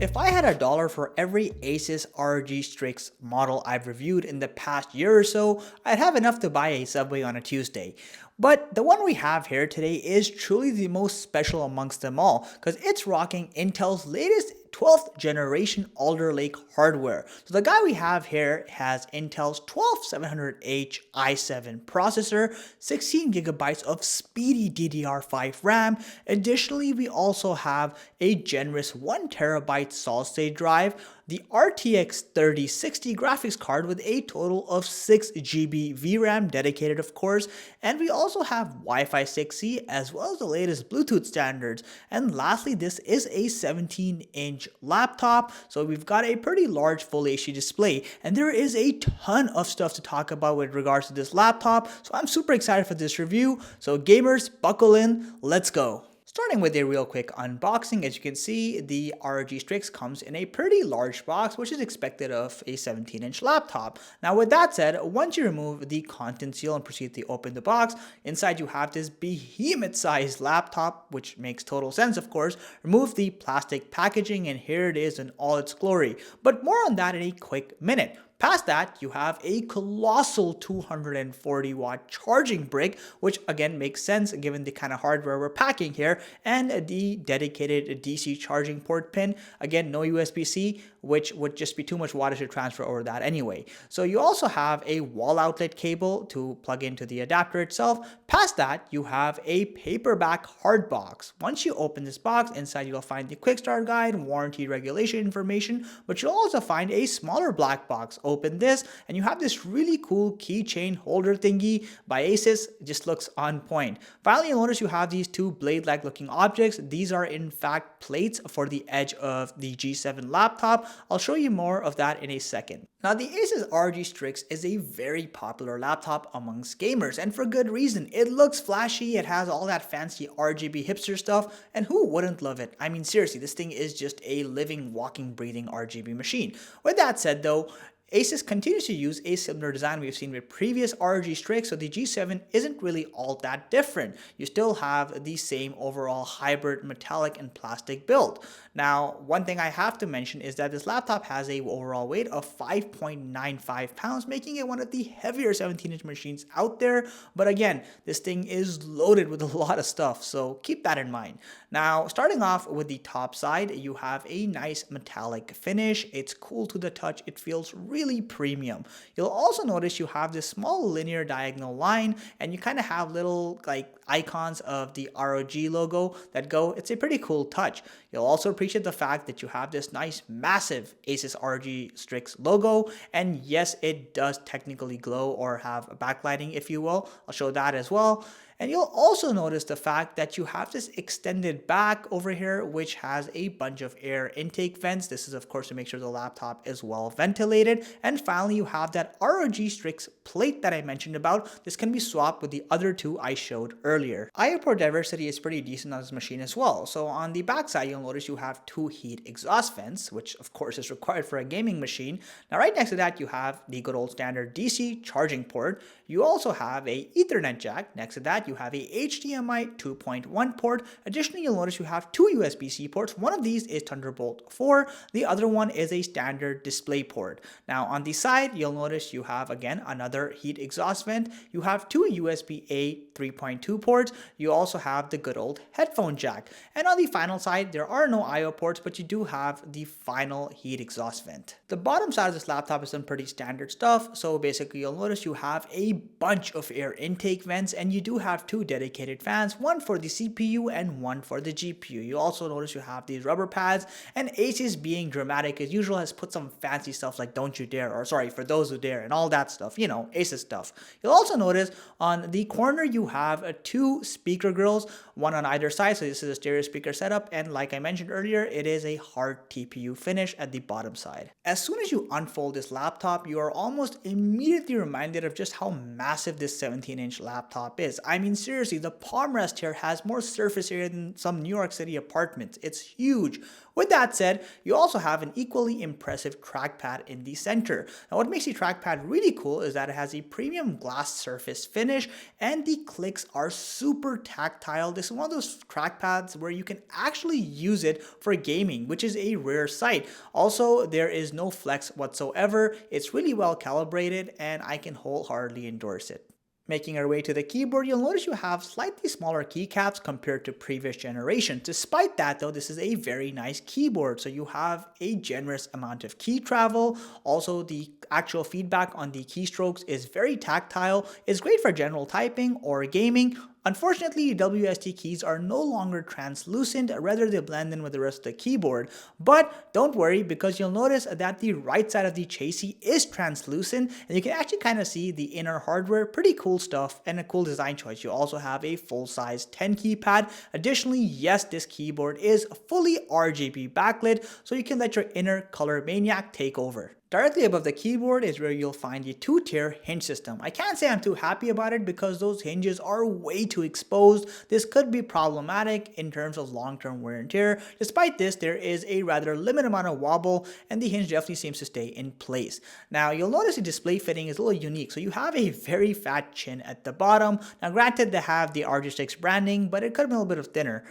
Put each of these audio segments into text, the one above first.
If I had a dollar for every Asus ROG Strix model I've reviewed in the past year or so, I'd have enough to buy a Subway on a Tuesday. But the one we have here today is truly the most special amongst them all, because it's rocking Intel's latest 12th generation Alder Lake hardware. So the guy we have here has Intel's 12700H i7 processor, 16 gigabytes of speedy DDR5 RAM. Additionally, we also have a generous 1 terabyte solid state drive, the RTX 3060 graphics card with a total of 6 GB VRAM dedicated, of course, and we also have Wi-Fi 6E as well as the latest Bluetooth standards. And lastly, this is a 17-inch laptop, so we've got a pretty large full HD display, and there is a ton of stuff to talk about with regards to this laptop, so I'm super excited for this review. So gamers, buckle in, let's go. Starting with a real quick unboxing, as you can see, the ROG Strix comes in a pretty large box, which is expected of a 17-inch laptop. Now with that said, once you remove the content seal and proceed to open the box, inside you have this behemoth-sized laptop, which makes total sense of course. Remove the plastic packaging and here it is in all its glory. But more on that in a quick minute. Past that, you have a colossal 240 watt charging brick, which again makes sense given the kind of hardware we're packing here, and the dedicated DC charging port pin. Again, no USB-C, which would just be too much wattage to transfer over that anyway. So you also have a wall outlet cable to plug into the adapter itself. Past that, you have a paperback hard box. Once you open this box, inside you'll find the quick start guide, warranty regulation information, but you'll also find a smaller black box. Open this and you have this really cool keychain holder thingy by Asus. It just looks on point. Finally, you'll notice you have these two blade-like looking objects. These are in fact plates for the edge of the G7 laptop. I'll show you more of that in a second. Now, the Asus ROG Strix is a very popular laptop amongst gamers, and for good reason. It looks flashy, it has all that fancy RGB hipster stuff, and who wouldn't love it? I mean, seriously, this thing is just a living, walking, breathing RGB machine. With that said though, Asus continues to use a similar design we've seen with previous ROG Strix, so the G7 isn't really all that different. You still have the same overall hybrid metallic and plastic build. Now, one thing I have to mention is that this laptop has a overall weight of 5.95 pounds, making it one of the heavier 17-inch machines out there. But again, this thing is loaded with a lot of stuff, so keep that in mind. Now, starting off with the top side, you have a nice metallic finish. It's cool to the touch. It feels really premium. You'll also notice you have this small linear diagonal line, and you kind of have little like icons of the ROG logo that go. It's a pretty cool touch. You'll also appreciate the fact that you have this nice massive Asus ROG Strix logo, and yes, it does technically glow or have backlighting, if you will. I'll show that as well. And you'll also notice the fact that you have this extended back over here, which has a bunch of air intake vents. This is of course to make sure the laptop is well ventilated. And finally, you have that ROG Strix plate that I mentioned about. This can be swapped with the other two I showed earlier. IO port diversity is pretty decent on this machine as well. So on the back side, you'll notice you have two heat exhaust vents, which of course is required for a gaming machine. Now right next to that, you have the good old standard DC charging port. You also have a Ethernet jack. Next to that, you have a HDMI 2.1 port. Additionally, you'll notice you have two USB-C ports. One of these is Thunderbolt 4. The other one is a standard display port. Now on the side, you'll notice you have again another heat exhaust vent. You have two USB-A 3.2 ports. You also have the good old headphone jack. And on the final side, there are no IO ports, but you do have the final heat exhaust vent. The bottom side of this laptop is some pretty standard stuff. So basically, you'll notice you have a bunch of air intake vents, and you do have two dedicated fans, one for the CPU and one for the GPU. You also notice you have these rubber pads, and Asus, being dramatic as usual, has put some fancy stuff like "don't you dare," or sorry, "for those who dare," and all that stuff, you know, Asus stuff. You'll also notice on the corner you have two speaker grills, one on either side, so this is a stereo speaker setup, and like I mentioned earlier, it is a hard TPU finish at the bottom side. As soon as you unfold this laptop, you are almost immediately reminded of just how massive this 17-inch laptop is. I mean, seriously, the palm rest here has more surface area than some New York City apartments. It's huge. With that said, you also have an equally impressive trackpad in the center. Now, what makes the trackpad really cool is that it has a premium glass surface finish and the clicks are super tactile. This is one of those trackpads where you can actually use it for gaming, which is a rare sight. Also, there is no flex whatsoever. It's really well calibrated and I can wholeheartedly endorse it. Making our way to the keyboard, you'll notice you have slightly smaller keycaps compared to previous generations. Despite that though, this is a very nice keyboard. So you have a generous amount of key travel. Also, the actual feedback on the keystrokes is very tactile. It's great for general typing or gaming. Unfortunately, WSD keys are no longer translucent, rather they blend in with the rest of the keyboard. But don't worry, because you'll notice that the right side of the chassis is translucent and you can actually kind of see the inner hardware. Pretty cool stuff and a cool design choice. You also have a full-size 10 keypad. Additionally, yes, this keyboard is fully RGB backlit, so you can let your inner color maniac take over. Directly above the keyboard is where you'll find the 2-tier hinge system. I can't say I'm too happy about it because those hinges are way too exposed. This could be problematic in terms of long-term wear and tear. Despite this, there is a rather limited amount of wobble and the hinge definitely seems to stay in place. Now, you'll notice the display fitting is a little unique. So you have a very fat chin at the bottom. Now, granted, they have the ROG Strix branding, but it could have been a little bit of thinner,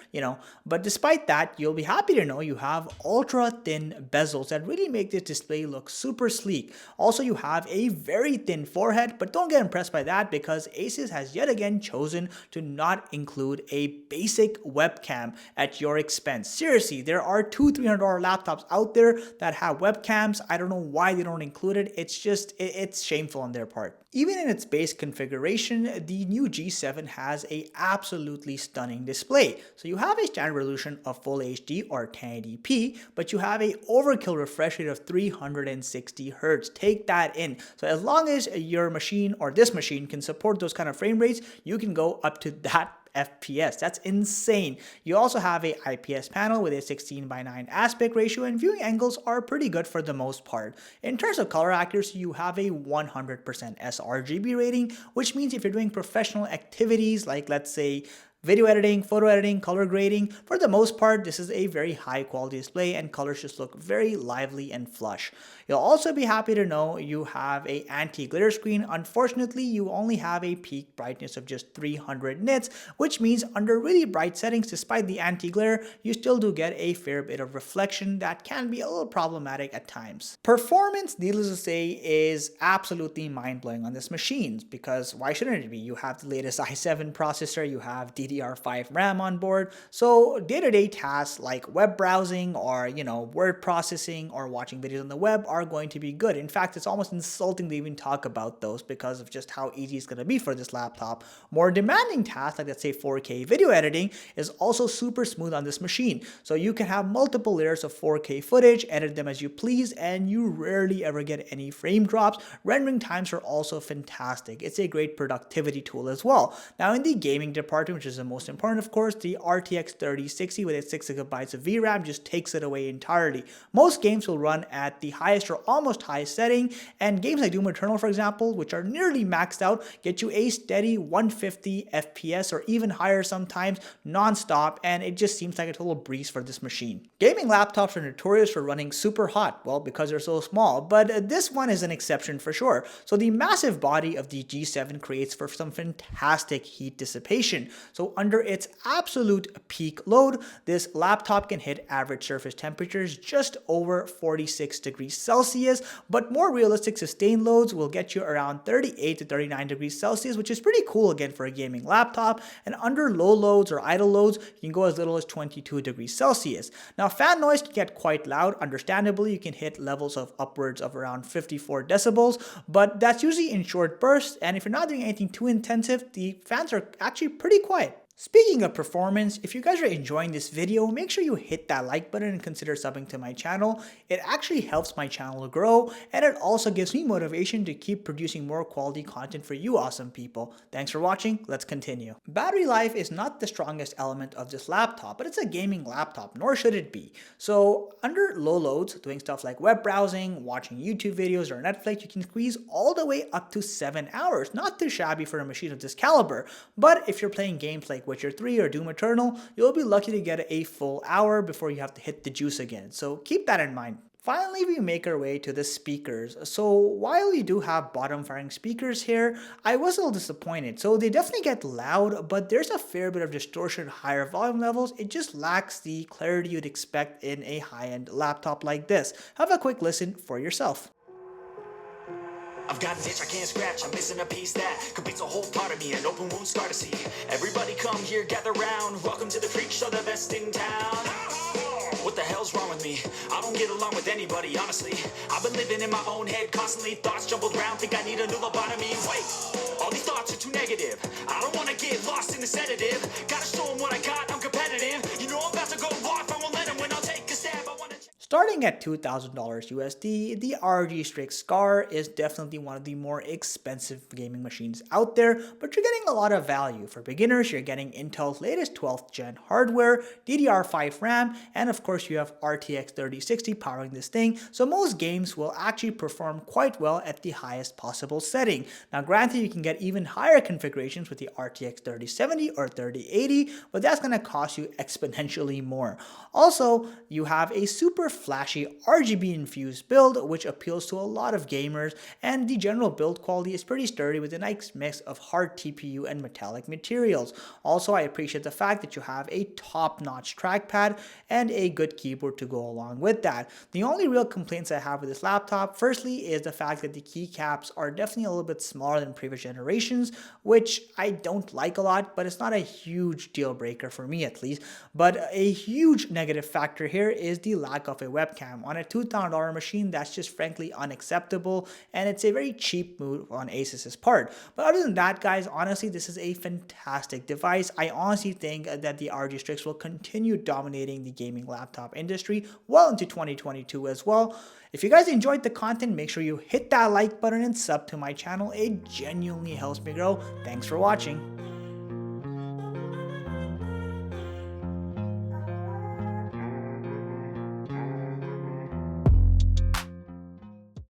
But despite that, you'll be happy to know you have ultra thin bezels that really make this display look super sleek. Also, you have a very thin forehead, but don't get impressed by that because Asus has yet again chosen to not include a basic webcam at your expense. Seriously, there are $200-300 laptops out there that have webcams. I don't know why they don't include it. It's shameful on their part. Even in its base configuration, the new G7 has a absolutely stunning display. So you have a standard resolution of Full HD or 1080p, but you have a overkill refresh rate of 360 Hz. Take that in. So as long as your machine or this machine can support those kind of frame rates, you can go up to that FPS. That's insane. You also have a IPS panel with a 16:9 aspect ratio and viewing angles are pretty good for the most part. In terms of color accuracy, you have a 100% sRGB rating, which means if you're doing professional activities like, let's say, video editing, photo editing, color grading, for the most part, this is a very high quality display and colors just look very lively and flush. You'll also be happy to know you have a anti-glare screen. Unfortunately, you only have a peak brightness of just 300 nits, which means under really bright settings, despite the anti-glare, you still do get a fair bit of reflection that can be a little problematic at times. Performance, needless to say, is absolutely mind-blowing on this machine because why shouldn't it be? You have the latest i7 processor, you have DDR5 RAM on board, so day-to-day tasks like web browsing or word processing or watching videos on the web are going to be good. In fact, it's almost insulting to even talk about those because of just how easy it's going to be for this laptop. More demanding tasks like, let's say, 4K video editing is also super smooth on this machine. So you can have multiple layers of 4K footage, edit them as you please, and you rarely ever get any frame drops. Rendering times are also fantastic. It's a great productivity tool as well. Now in the gaming department, which is the most important, of course, the RTX 3060 with its 6GB of VRAM just takes it away entirely. Most games will run at the highest or almost highest setting, and games like Doom Eternal, for example, which are nearly maxed out, get you a steady 150 FPS or even higher sometimes, non-stop, and it just seems like a total breeze for this machine. Gaming laptops are notorious for running super hot, well, because they're so small, but this one is an exception for sure. So the massive body of the G7 creates for some fantastic heat dissipation. So under its absolute peak load, this laptop can hit average surface temperatures just over 46 degrees Celsius, but more realistic sustained loads will get you around 38 to 39 degrees Celsius, which is pretty cool again for a gaming laptop. And under low loads or idle loads, you can go as little as 22 degrees Celsius. Now, fan noise can get quite loud. Understandably, you can hit levels of upwards of around 54 decibels, but that's usually in short bursts. And if you're not doing anything too intensive, the fans are actually pretty quiet. Speaking of performance, if you guys are enjoying this video, make sure you hit that like button and consider subbing to my channel. It actually helps my channel to grow, and it also gives me motivation to keep producing more quality content for you awesome people. Thanks for watching, let's continue. Battery life is not the strongest element of this laptop, but it's a gaming laptop, nor should it be. So under low loads, doing stuff like web browsing, watching YouTube videos or Netflix, you can squeeze all the way up to 7 hours. Not too shabby for a machine of this caliber, but if you're playing games like Witcher 3 or Doom Eternal, you'll be lucky to get a full hour before you have to hit the juice again, so keep that in mind. Finally, we make our way to the speakers. So while you do have bottom firing speakers here, I was a little disappointed. So they definitely get loud, but there's a fair bit of distortion at higher volume levels. It just lacks the clarity you'd expect in a high-end laptop like this. Have a quick listen for yourself. I've got an itch I can't scratch, I'm missing a piece that completes a whole part of me, an open wound scar to see. Everybody come here, gather round, welcome to the freak show, the best in town. What the hell's wrong with me? I don't get along with anybody, honestly. I've been living in my own head, constantly thoughts jumbled around, think I need a new lobotomy. Wait, all these thoughts are too negative, I don't wanna get lost in the sedative. Gotta show them what I got, I'm competitive. You know I'm about to go off, I won't let them win, I'll take a stab, I wanna... Starting at $2,000 USD, the ROG Strix Scar is definitely one of the more expensive gaming machines out there, but you're getting a lot of value. For beginners, you're getting Intel's latest 12th gen hardware, DDR5 RAM, and of course you have RTX 3060 powering this thing, so most games will actually perform quite well at the highest possible setting. Now granted, you can get even higher configurations with the RTX 3070 or 3080, but that's going to cost you exponentially more. Also, you have a super flashy RGB infused build which appeals to a lot of gamers, and the general build quality is pretty sturdy with a nice mix of hard TPU and metallic materials. Also, I appreciate the fact that you have a top-notch trackpad and a good keyboard to go along with that. The only real complaints I have with this laptop, firstly, is the fact that the keycaps are definitely a little bit smaller than previous generations, which I don't like a lot, but it's not a huge deal breaker for me at least. But a huge negative factor here is the lack of a webcam. On a $2,000 machine, that's just frankly unacceptable, and it's a very cheap move on Asus's part. But other than that, guys, honestly, this is a fantastic device. I honestly think that the ROG Strix will continue dominating the gaming laptop industry well into 2022 as well. If you guys enjoyed the content, make sure you hit that like button and sub to my channel. It genuinely helps me grow. Thanks for watching.